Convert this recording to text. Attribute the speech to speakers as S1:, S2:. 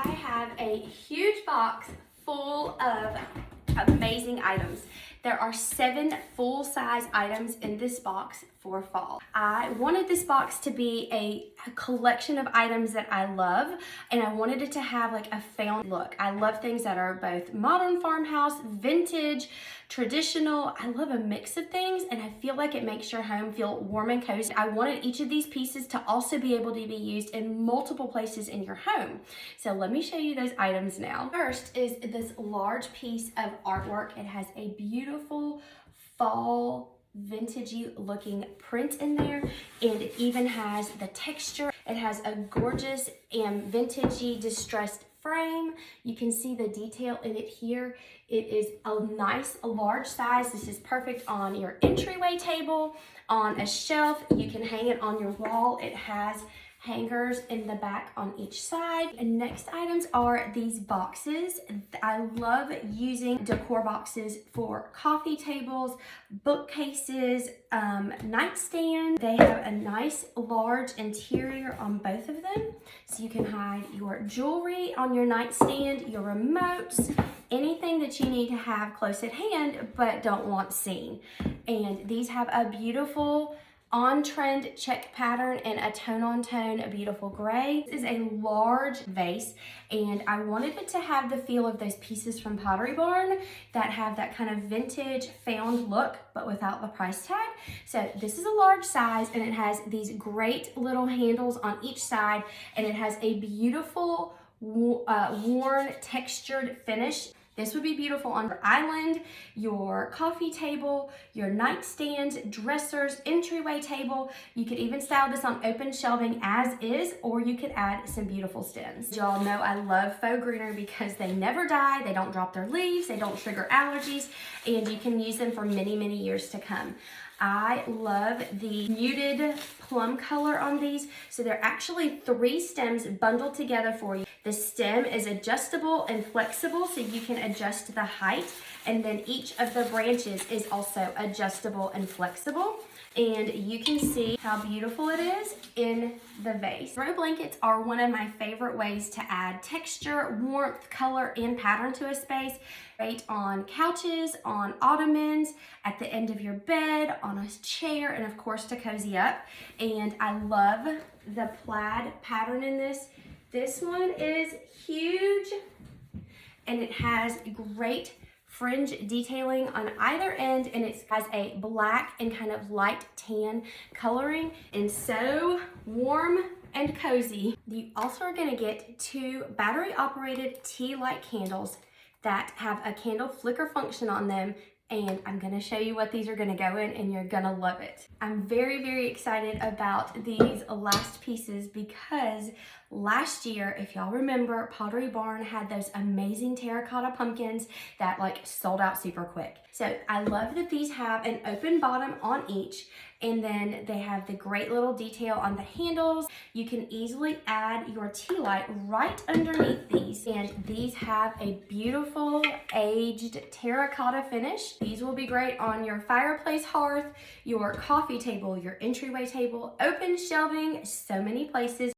S1: I have a huge box full of amazing items. There are 7 full-size items in this box for fall. I wanted this box to be a collection of items that I love, and I wanted it to have like a found look. I love things that are both modern farmhouse, vintage, traditional. I love a mix of things, and I feel like it makes your home feel warm and cozy. I wanted each of these pieces to also be able to be used in multiple places in your home. So let me show you those items now. First is this large piece of artwork. It has a beautiful fall vintagey looking print in there, and it even has the texture. It has a gorgeous and vintagey distressed frame. You can see the detail in it here. It is a nice large size. This is perfect on your entryway table, on a shelf. You can hang it on your wall. It has hangers in the back on each side. And next items are these boxes. I love using decor boxes for coffee tables, bookcases, nightstand. They have a nice large interior on both of them, so you can hide your jewelry on your nightstand, your remotes, anything that you need to have close at hand but don't want seen. And these have a beautiful on-trend check pattern and a tone-on-tone, a beautiful gray. This is a large vase, and I wanted it to have the feel of those pieces from Pottery Barn that have that kind of vintage found look, but without the price tag. So this is a large size, and it has these great little handles on each side, and it has a beautiful worn textured finish. This would be beautiful on your island, your coffee table, your nightstand, dressers, entryway table. You could even style this on open shelving as is, or you could add some beautiful stems. Y'all know I love faux greenery because they never die, they don't drop their leaves, they don't trigger allergies, and you can use them for many, many years to come. I love the muted plum color on these. So they're actually 3 stems bundled together for you. The stem is adjustable and flexible, so you can adjust the height. And then each of the branches is also adjustable and flexible. And you can see how beautiful it is in the vase. Throw blankets are one of my favorite ways to add texture, warmth, color, and pattern to a space. Great on couches, on ottomans, at the end of your bed, on a chair, and of course to cozy up. And I love the plaid pattern in this. This one is huge, and it has great fringe detailing on either end, and it has a black and kind of light tan coloring, and so warm and cozy. You also are going to get 2 battery operated tea light candles that have a candle flicker function on them, and I'm going to show you what these are going to go in, and you're going to love it. I'm very, very excited about these last pieces because last year, if y'all remember, Pottery Barn had those amazing terracotta pumpkins that like sold out super quick. So I love that these have an open bottom on each, and then they have the great little detail on the handles. You can easily add your tea light right underneath these, and these have a beautiful aged terracotta finish. These will be great on your fireplace hearth, your coffee table, your entryway table, open shelving, so many places.